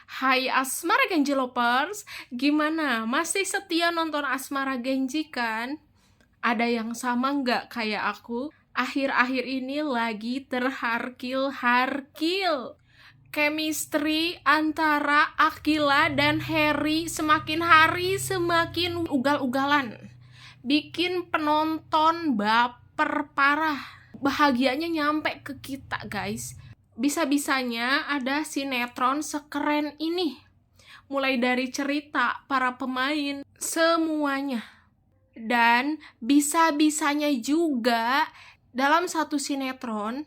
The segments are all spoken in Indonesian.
Hai Asmara Genji Lovers, gimana? Masih setia nonton Asmara Genji kan? Ada yang sama nggak kayak aku? Akhir-akhir ini lagi terharkil-harkil. Chemistry antara Akila dan Harry semakin hari semakin ugal-ugalan. Bikin penonton baper parah. Bahagianya nyampe ke kita, guys. Bisa-bisanya ada sinetron sekeren ini. Mulai dari cerita, para pemain, semuanya. Dan bisa-bisanya juga dalam satu sinetron,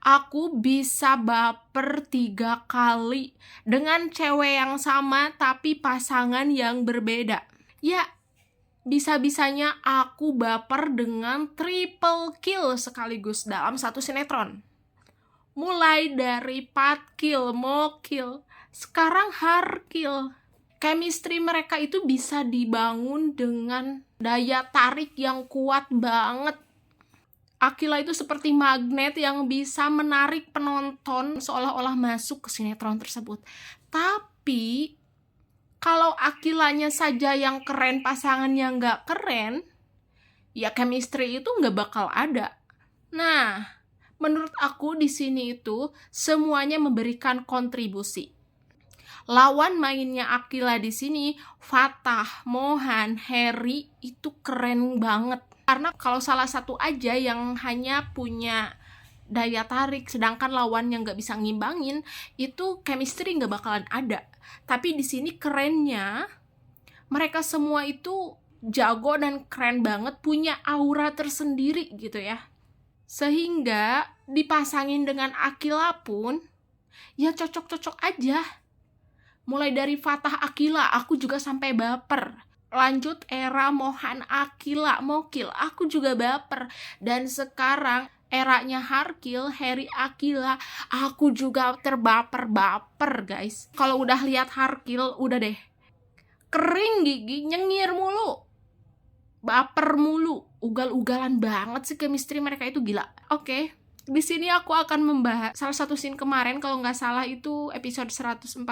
aku bisa baper 3 kali dengan cewek yang sama tapi pasangan yang berbeda. Ya, bisa-bisanya aku baper dengan triple kill sekaligus dalam satu sinetron. Mulai dari patkil, mokil, sekarang harkil. Chemistry mereka itu bisa dibangun dengan daya tarik yang kuat banget. Akila itu seperti magnet yang bisa menarik penonton seolah-olah masuk ke sinetron tersebut. Tapi, kalau Akilanya saja yang keren, pasangannya nggak keren, ya chemistry itu nggak bakal ada. Nah, menurut aku di sini itu semuanya memberikan kontribusi. Lawan mainnya Akila di sini, Fatah, Mohan, Harry itu keren banget. Karena kalau salah satu aja yang hanya punya daya tarik, sedangkan lawan yang nggak bisa ngimbangin, itu chemistry nggak bakalan ada. Tapi di sini kerennya, mereka semua itu jago dan keren banget, punya aura tersendiri gitu ya. Sehingga dipasangin dengan Akila pun, ya cocok-cocok aja. Mulai dari Fatah Akila, aku juga sampai baper. Lanjut era Mohan Akila, Mokil, aku juga baper. Dan sekarang eranya Harkil, Harry Akila, aku juga terbaper-baper guys. Kalau udah lihat Harkil, udah deh. Kering gigi, nyengir mulu. Baper mulu, ugal-ugalan banget sih chemistry mereka itu, gila. Oke. Di sini aku akan membahas salah satu scene kemarin, kalau nggak salah itu episode 144,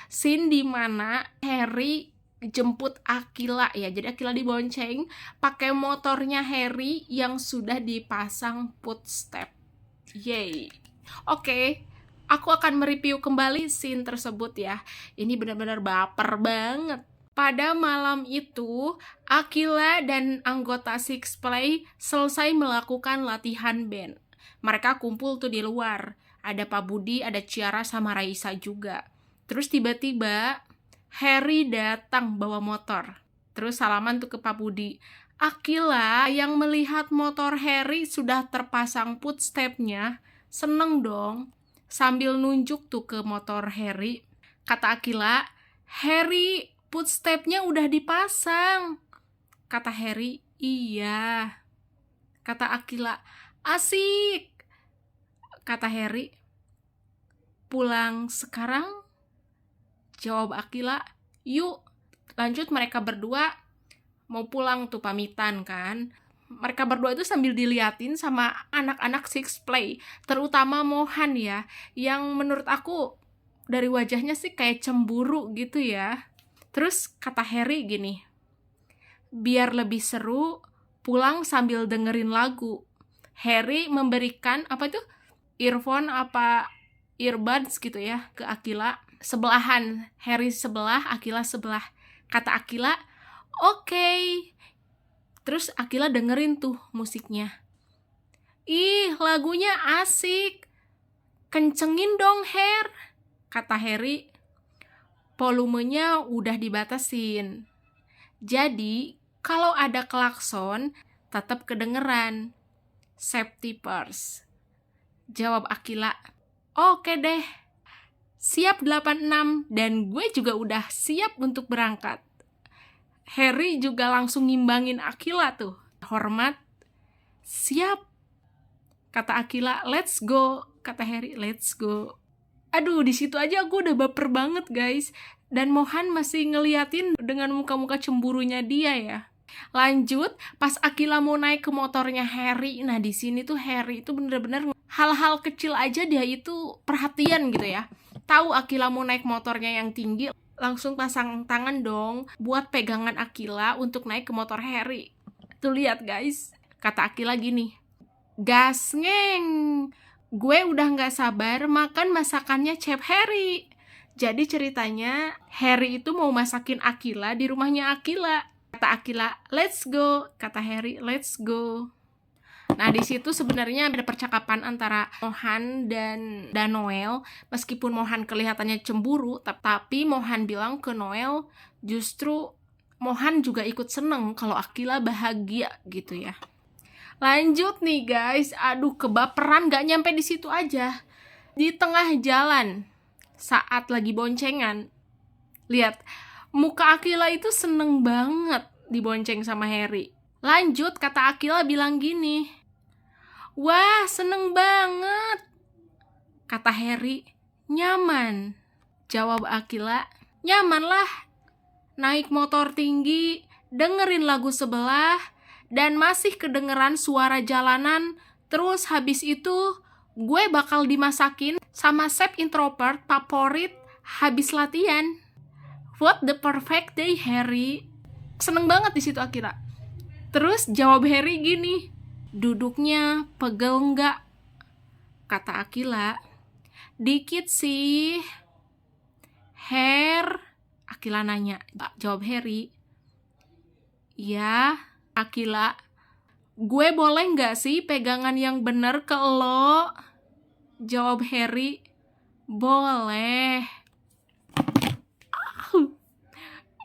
scene di mana Harry jemput Akila ya. Jadi Akila dibonceng pakai motornya Harry yang sudah dipasang footstep. Yay. Oke. Aku akan mereview kembali scene tersebut ya. Ini benar-benar baper banget. Pada malam itu, Akila dan anggota Six Play selesai melakukan latihan band. Mereka kumpul tuh di luar. Ada Pak Budi, ada Ciara sama Raisa juga. Terus tiba-tiba Harry datang bawa motor. Terus salaman tuh ke Pak Budi. Akila yang melihat motor Harry sudah terpasang footstep-nya, seneng dong. Sambil nunjuk tuh ke motor Harry. Kata Akila, Harry, footstep-nya udah dipasang. Kata Harry, iya. Kata Akila, asik. Kata Harry, pulang sekarang? Jawab Akila, yuk. Lanjut mereka berdua mau pulang tuh, pamitan kan. Mereka berdua itu sambil diliatin sama anak-anak Six Play, terutama Mohan ya, yang menurut aku dari wajahnya sih kayak cemburu gitu ya. Terus kata Harry gini, biar lebih seru, pulang sambil dengerin lagu. Harry memberikan apa itu, earphone apa earbuds gitu ya ke Akila. Sebelahan, Harry sebelah, Akila sebelah. Kata Akila, oke. Terus Akila dengerin tuh musiknya. Ih, lagunya asik. Kencengin dong, Her. Kata Harry, volumenya udah dibatasin. Jadi, kalau ada klakson, tetap kedengeran. Safety first. Jawab Akila, oke deh. Siap 86, dan gue juga udah siap untuk berangkat. Harry juga langsung ngimbangin Akila tuh. Hormat. Siap. Kata Akila, let's go. Kata Harry, let's go. Aduh, di situ aja aku udah baper banget guys. Dan Mohan masih ngeliatin dengan muka-muka cemburunya dia ya. Lanjut, pas Akila mau naik ke motornya Harry, nah di sini tuh Harry itu bener-bener hal-hal kecil aja dia itu perhatian gitu ya. Tahu Akila mau naik motornya yang tinggi, langsung pasang tangan dong buat pegangan Akila untuk naik ke motor Harry. Tuh lihat guys, kata Akila gini, gas ngeng, gue udah gak sabar makan masakannya Chef Harry. Jadi ceritanya Harry itu mau masakin Akila di rumahnya Akila. Kata Akila, let's go. Kata Harry, let's go. Nah, di situ sebenarnya ada percakapan antara Mohan dan Noel. Meskipun Mohan kelihatannya cemburu, tapi Mohan bilang ke Noel, justru Mohan juga ikut seneng kalau Akila bahagia gitu ya. Lanjut nih guys, aduh kebaperan gak nyampe di situ aja. Di tengah jalan, saat lagi boncengan, lihat, muka Akila itu seneng banget dibonceng sama Harry. Lanjut, kata Akila bilang gini, wah, seneng banget. Kata Harry, nyaman. Jawab Akila, nyaman lah. Naik motor tinggi, dengerin lagu sebelah, dan masih kedengeran suara jalanan. Terus habis itu, gue bakal dimasakin sama chef introvert favorit habis latihan. What the perfect day, Harry. Seneng banget di situ Akila. Terus jawab Harry gini, duduknya pegel nggak? Kata Akila, dikit sih. Akila nanya. Jawab Harry, ya. Akila, gue boleh nggak sih pegangan yang bener ke lo? Jawab Harry, boleh.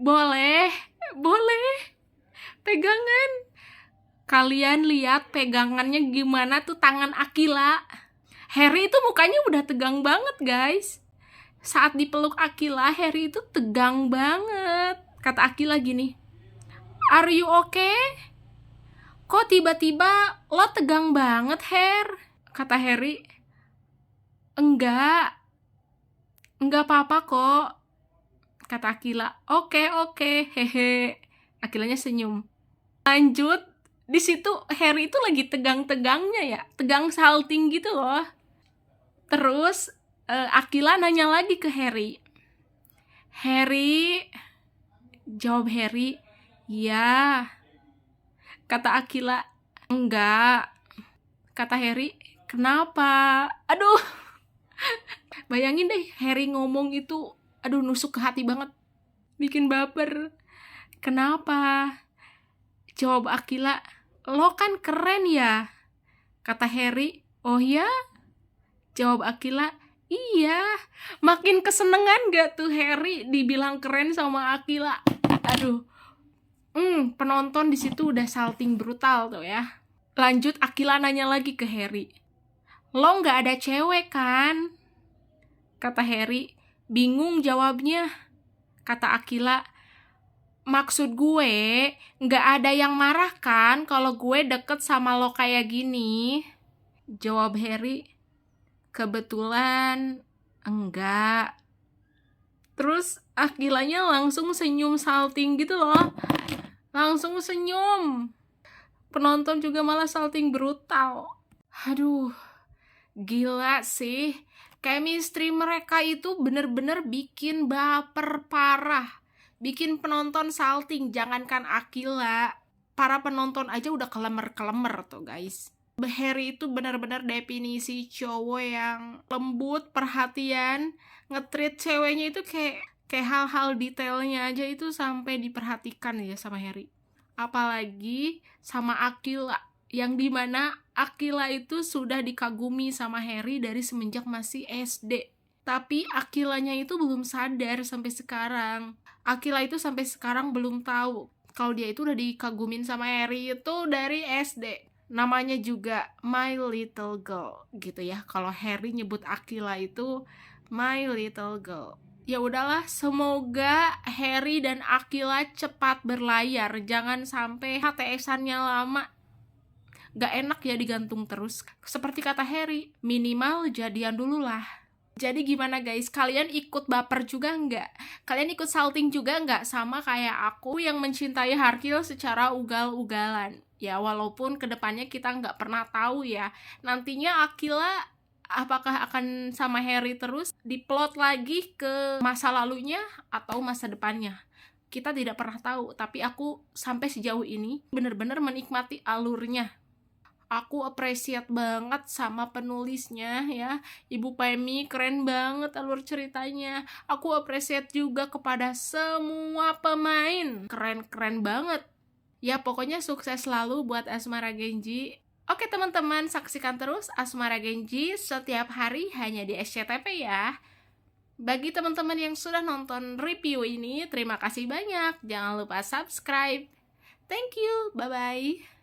Boleh. Pegangan. Kalian lihat pegangannya gimana tuh tangan Akila. Harry itu mukanya udah tegang banget guys. Saat dipeluk Akila, Harry itu tegang banget. Kata Akila gini, are you okay? Kok tiba-tiba lo tegang banget, Kata Harry, enggak apa-apa kok. Kata Akila, oke, hehe. Akilanya senyum. Lanjut, di situ Harry itu lagi tegang-tegangnya ya, tegang salting gitu loh. Terus Akila nanya lagi ke Harry. Jawab Harry, ya. Kata Akila, enggak. Kata Harry, kenapa? Aduh, bayangin deh Harry ngomong itu, aduh nusuk ke hati banget, bikin baper. Kenapa? Jawab Akila, lo kan keren ya. Kata Harry, oh ya? Jawab Akila, iya. Makin kesenengan gak tuh Harry dibilang keren sama Akila? Aduh, penonton di situ udah salting brutal tuh ya. Lanjut, Akila nanya lagi ke Harry, lo nggak ada cewek kan? Kata Harry, bingung jawabnya. Kata Akila, maksud gue nggak ada yang marah kan kalau gue deket sama lo kayak gini? Jawab Harry, kebetulan enggak. Terus Akilanya langsung senyum salting gitu loh. Langsung senyum. Penonton juga malah salting brutal. Aduh, gila sih. Chemistry mereka itu bener-bener bikin baper parah. Bikin penonton salting, jangankan Akila. Para penonton aja udah kelemer-kelemer tuh guys. Harry itu benar-benar definisi cowok yang lembut, perhatian, nge-treat ceweknya itu kayak hal-hal detailnya aja itu sampai diperhatikan ya sama Harry. Apalagi sama Akila, yang dimana Akila itu sudah dikagumi sama Harry dari semenjak masih SD. Tapi Akilanya itu belum sadar sampai sekarang. Akila itu sampai sekarang belum tahu kalau dia itu udah dikagumin sama Harry itu dari SD. Namanya juga My Little Girl gitu ya. Kalau Harry nyebut Akila itu My Little Girl. Ya udahlah, semoga Harry dan Akila cepat berlayar. Jangan sampai HTS-annya lama. Gak enak ya digantung terus. Seperti kata Harry, minimal jadian dulu lah. Jadi gimana guys, kalian ikut baper juga nggak? Kalian ikut salting juga nggak? Sama kayak aku yang mencintai Harkil secara ugal-ugalan. Ya walaupun kedepannya kita nggak pernah tahu ya, nantinya Akila apakah akan sama Harry terus, diplot lagi ke masa lalunya atau masa depannya. Kita tidak pernah tahu, tapi aku sampai sejauh ini benar-benar menikmati alurnya. Aku appreciate banget sama penulisnya ya, Ibu Pemi, keren banget alur ceritanya. Aku appreciate juga kepada semua pemain, keren-keren banget. Ya pokoknya sukses selalu buat Asmara Genji. Oke teman-teman, saksikan terus Asmara Genji setiap hari hanya di SCTV ya. Bagi teman-teman yang sudah nonton review ini, terima kasih banyak. Jangan lupa subscribe. Thank you, bye-bye.